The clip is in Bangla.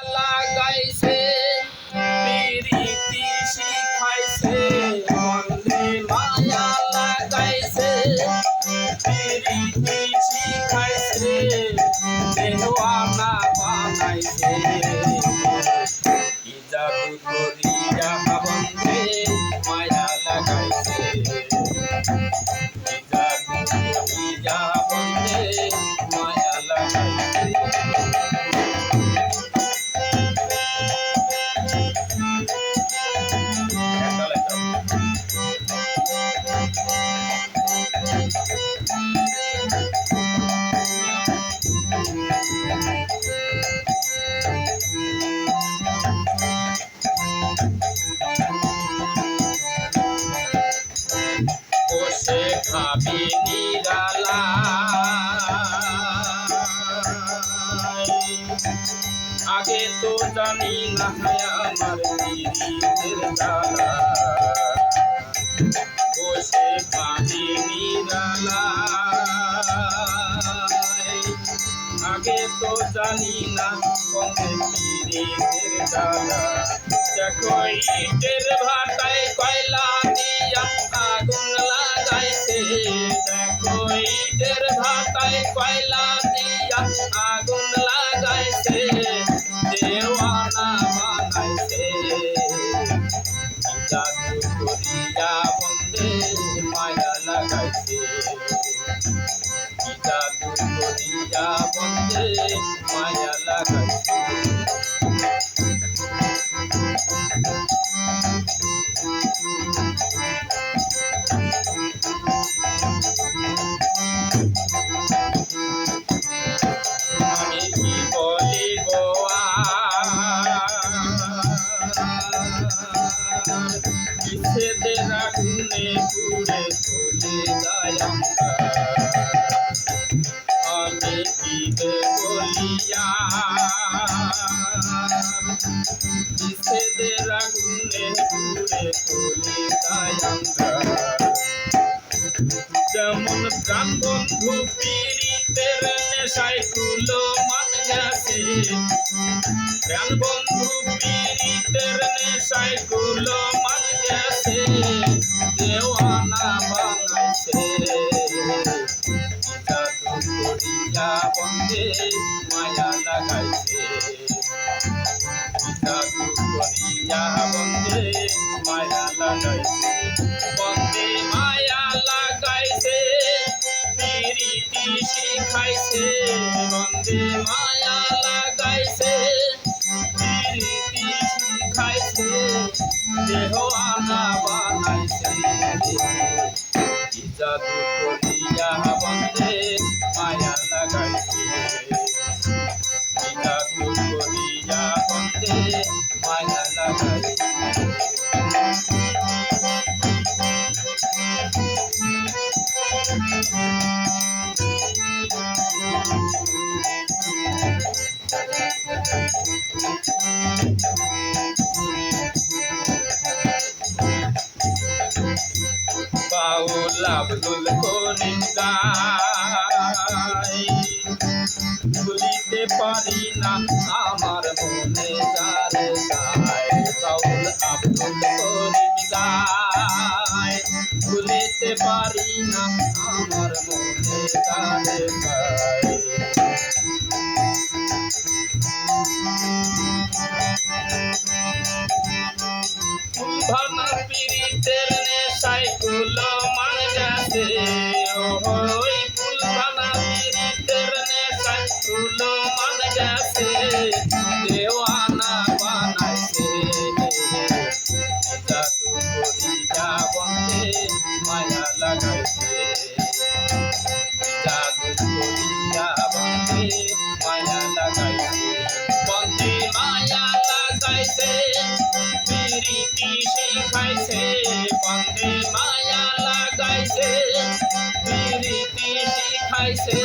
লাগাইছে প্রীতি শিখাইছে বন্দে মায়া লাগাইছে প্রীতি শিখাইছে দেওয়ানা বানাইছে কি জাদু করিয়া বন্দে মায়া লাগাইছে কি জাদু করিয়া বন্দে মায়া লাগাইছে বসে খাবি নিরালায় আগে তো জানি না আমার পীড়িতের জ্বালা বসে খাবি নিরালায় আগে তো জানি না বন্ধে পীড়িতের জ্বালা দেখো ইটের ভাটায় কয়লা দিয়া আগুন লাগাইছে দেখো ইটের ভাটায় কয়লা দিয়া আগুন লাগাইছে দেওয়ানা বানাইছে জাদু করিয়া বন্দে মায়া লাগাইছে জাদু করিয়া বন্দে মায়া লাগাইছে আমি কি বলিব কিসেদের আগুনে পুড়ে চলে যায় আমি কি বলিয়া কিসেদের আগুনে পুড়ে চলে যায় যেমন প্রাণ বন্ধু পীড়িতের নেশায় কুলো মান গেছে প্রাণ বন্ধু পীড়িতের নেশায় কুলো মান গেছে দেওয়ানা বানাইছে জাদু করিয়া বন্দে মায়া লাগাইছে জাদু করিয়া বন্দে মায়া লাগাইছে বন্দে মায়া লাগাইছে প্রীতি শিখাইছে বন্দে মায়া লাগাইছে প্রীতি শিখাইছে দেওয়ানা বানাইছে কি জাদু করিয়া বন্দে মায়া লাগাইছে কি জাদু করিয়া বন্দে মায়া লাগাইছে বাউল আব্দুল করিম গায় ভুলিতে পারি না আমার মনে যারে যায় বাউল আব্দুল করিম গায় ভুলিতে পারি না আমার মনে যারে যায় ভাঙা পীড়িতের নেশায় কুলো মান গেছে ওই ফুল ভাঙা পীড়িতের নেশায় কুলো মান গেছে দেওয়ানা বানাইছে জাদু করিয়া বন্দে মায়া লাগাইছে জাদু করিয়া বন্দে মায়া লাগাইছে বন্দে মায়া লাগাইছে প্রীতি শিখাইছে বন্দে মায়া লাগাইছে প্রীতি শিখাইছে